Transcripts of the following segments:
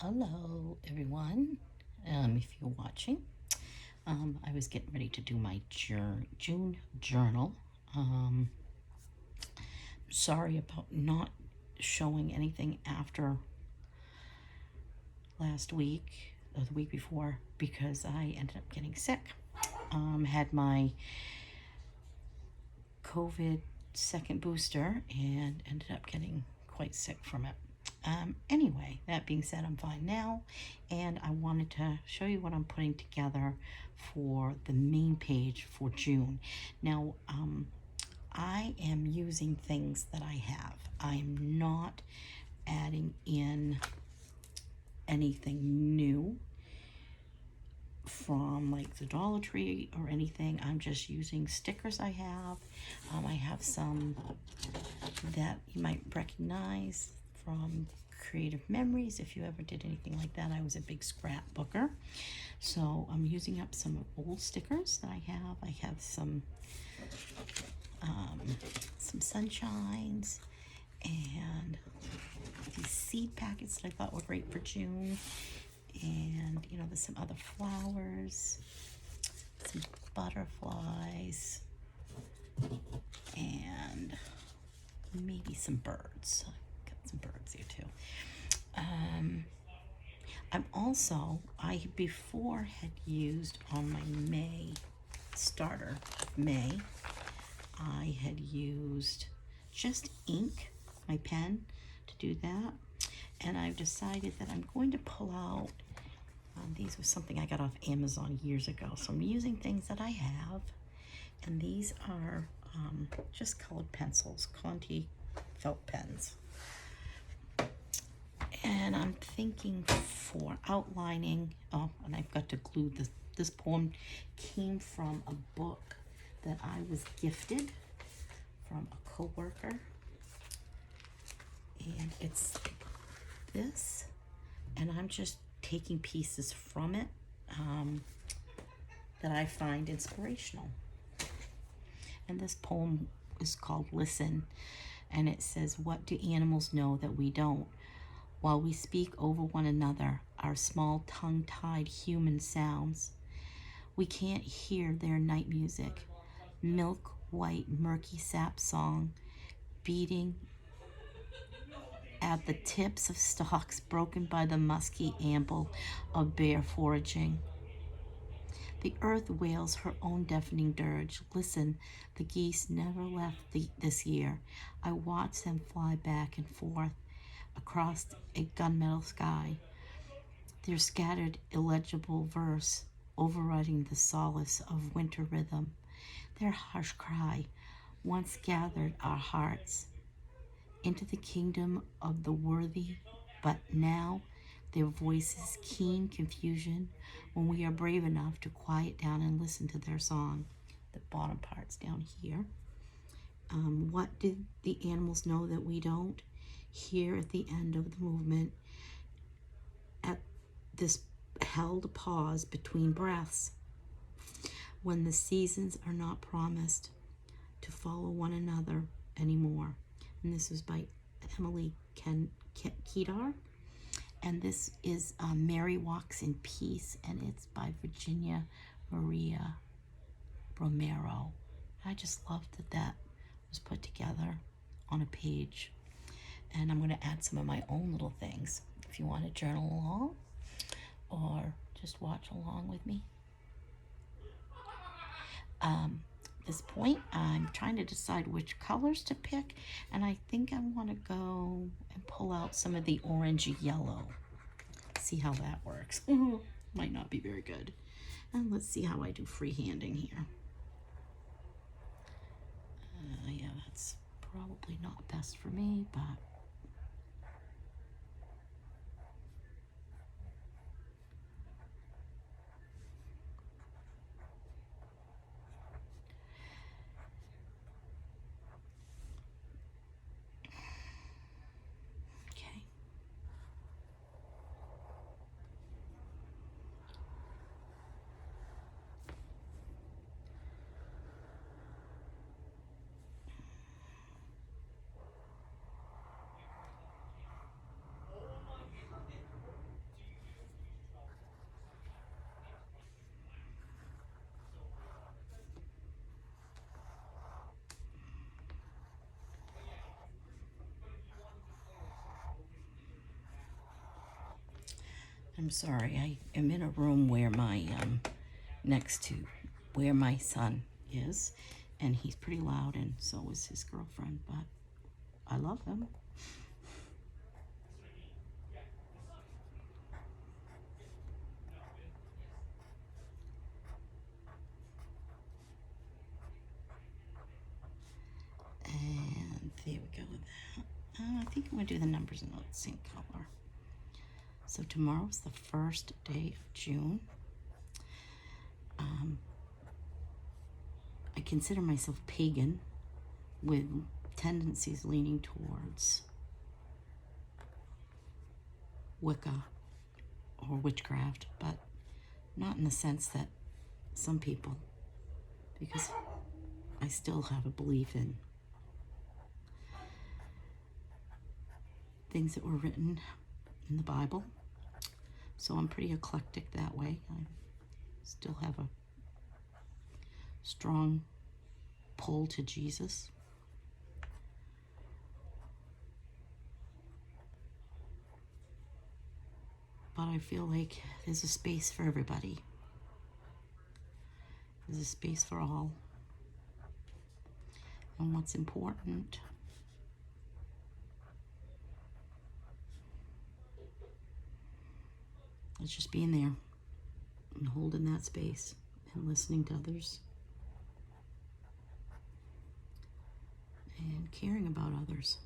Hello, everyone. If you're watching, I was getting ready to do my June journal. Sorry about not showing anything after last week or the week before because I ended up getting sick. Had my COVID second booster and ended up getting quite sick from it. Anyway, that being said, I'm fine now, and I wanted to show you what I'm putting together for the main page for June. Now, I am using things that I have. I'm not adding in anything new from like the Dollar Tree or anything. I'm just using stickers I have. I have some that you might recognize from Creative Memories. If you ever did anything like that, I was a big scrapbooker. So I'm using up some old stickers that I have. I have some sunshines and these seed packets that I thought were great for June. And you know, there's some other flowers, some butterflies, and maybe some birds. Got some birds here too. I before had used on my May starter of May, I had used just ink, my pen, to do that. And I've decided that I'm going to pull out, these were something I got off Amazon years ago. So I'm using things that I have. And these are just colored pencils, Conti felt pens. And I'm thinking for outlining, and I've got to glue this. This poem came from a book that I was gifted from a coworker. And it's this, and I'm just taking pieces from it that I find inspirational. And this poem is called Listen, and it says, "What do animals know that we don't? While we speak over one another, our small tongue-tied human sounds, we can't hear their night music, milk-white murky sap song, beating at the tips of stalks broken by the musky amble of bear foraging. The earth wails her own deafening dirge. Listen, the geese never left this year. I watch them fly back and forth across a gunmetal sky, their scattered illegible verse overriding the solace of winter rhythm. Their harsh cry once gathered our hearts into the kingdom of the worthy, but now their voices keen confusion when we are brave enough to quiet down and listen to their song." The bottom part's down here. What did the animals know that we don't? Here at the end of the movement, at this held pause between breaths, when the seasons are not promised to follow one another anymore. And this was by Emily Kedar. And this is Mary Walks in Peace, and it's by Virginia Maria Romero. I just love that that was put together on a page. And I'm going to add some of my own little things. If you want to journal along or just watch along with me. At this point, I'm trying to decide which colors to pick, and I think I want to go and pull out some of the orangey yellow. See how that works. Might not be very good. And let's see how I do freehanding here. Yeah, that's probably not best for me, but okay. I'm sorry, I am in a room where my, next to where my son is, and he's pretty loud, and so is his girlfriend, but I love them. And there we go with that. I think I'm going to do the numbers in the same color. So tomorrow's the first day of June. I consider myself pagan with tendencies leaning towards Wicca or witchcraft, but not in the sense that some people, because I still have a belief in things that were written in the Bible. So I'm pretty eclectic that way. I still have a strong pull to Jesus. But I feel like there's a space for everybody. There's a space for all. And what's important is just being there and holding that space and listening to others and caring about others.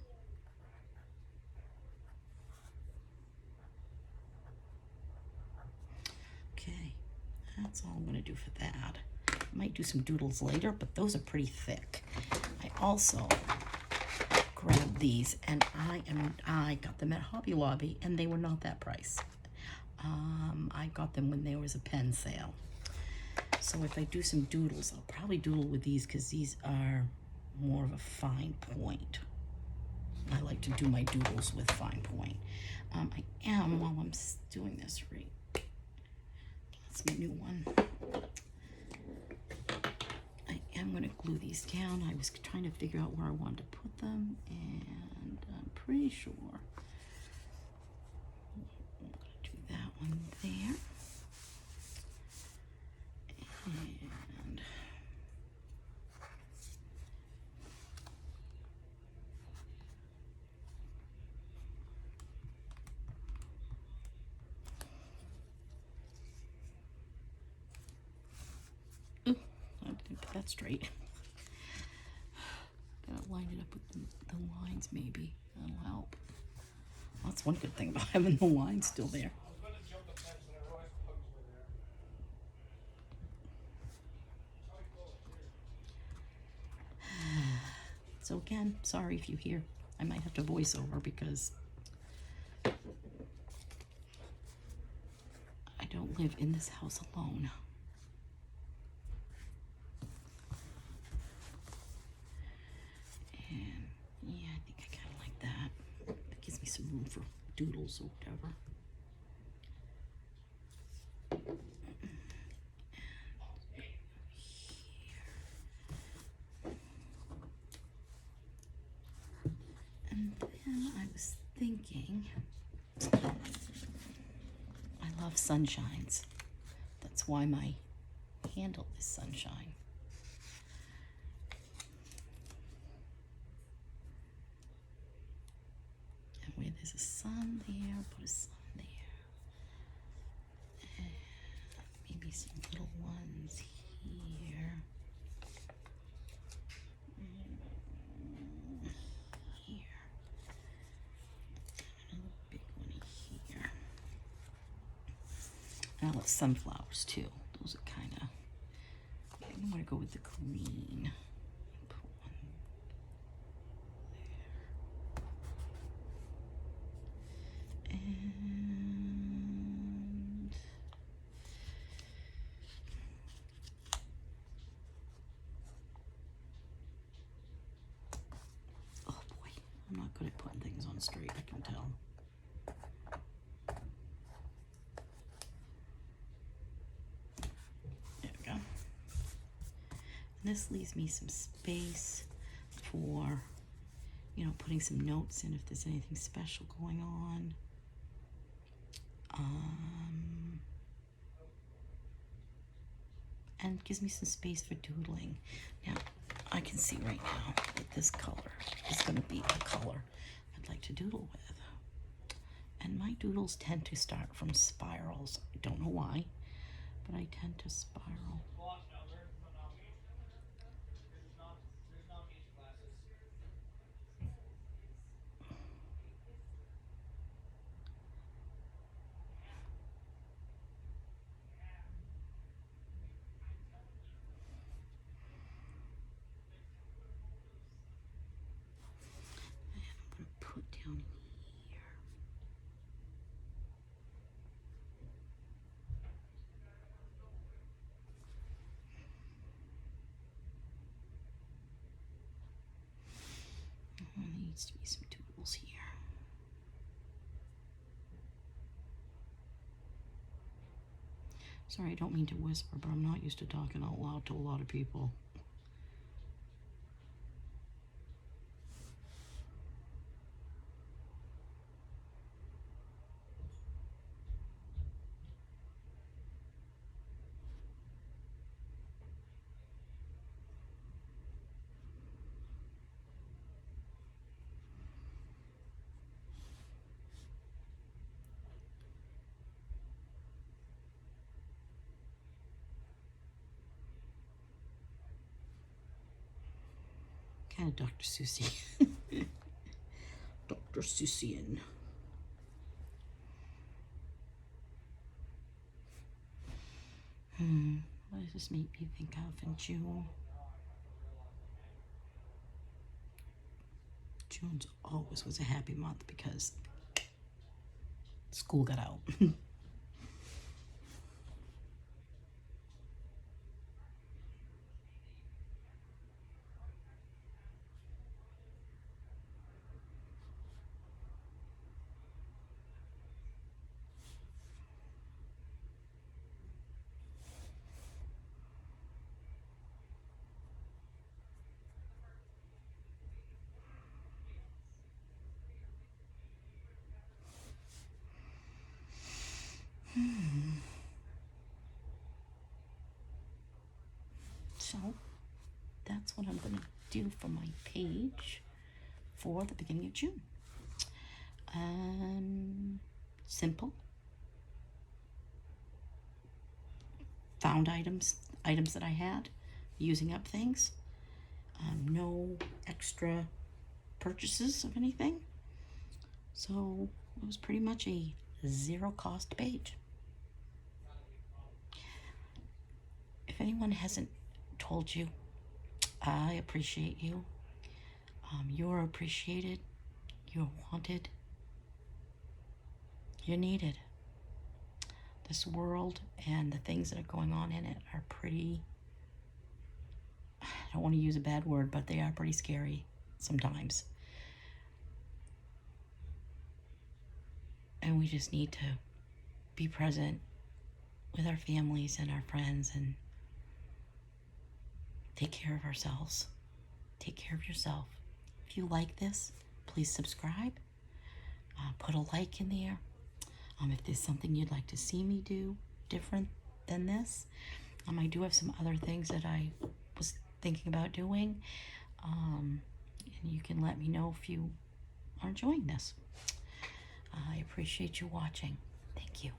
Okay, that's all I'm going to do for that. I might do some doodles later, but those are pretty thick. I also grabbed these, and I got them at Hobby Lobby, and they were not that price. I got them when there was a pen sale. So if I do some doodles, I'll probably doodle with these because these are more of a fine point. I like to do my doodles with fine point. I am, while I'm doing this, right, that's my new one. I am going to glue these down. I was trying to figure out where I wanted to put them, and I'm pretty sure I'm going to do that one there. And ooh, I didn't put that straight. Gotta line it up with the lines, maybe. That'll help. Well, that's one good thing about having the lines still there. So again, sorry if you hear. I might have to voice over because I don't live in this house alone. And yeah, I think I kind of like that. It gives me some room for doodles or whatever. And then I was thinking, I love sunshines. That's why my handle is sunshine. And where there's a sun there, put a sun there. And maybe some little ones here. Here. Another big one here. And I love sunflowers too. Those are kind of, I think I'm going to go with the green. Put one there. And oh boy, I'm not good at putting things on straight, I can tell. There we go. And this leaves me some space for, you know, putting some notes in if there's anything special going on. And gives me some space for doodling. Now, I can see right now that this color is going to be a color I'd like to doodle with. And my doodles tend to start from spirals. I don't know why, but I tend to spiral. And I'm going to put down here. There needs to be some doodles here. Sorry, I don't mean to whisper, but I'm not used to talking out loud to a lot of people. Kind of Dr. Seussy. Dr. Seussian. What does this make me think of in June? June's always was a happy month because school got out. So that's what I'm going to do for my page for the beginning of June. Simple. Found items that I had, using up things. No extra purchases of anything. So it was pretty much a zero cost page. If anyone hasn't told you, I appreciate you. You're appreciated. You're wanted. You're needed. This world and the things that are going on in it are pretty, I don't want to use a bad word, but they are pretty scary sometimes. And we just need to be present with our families and our friends and take care of ourselves. Take care of yourself. If you like this, please subscribe. Put a like in there. If there's something you'd like to see me do different than this, I do have some other things that I was thinking about doing. And you can let me know if you are enjoying this. I appreciate you watching. Thank you.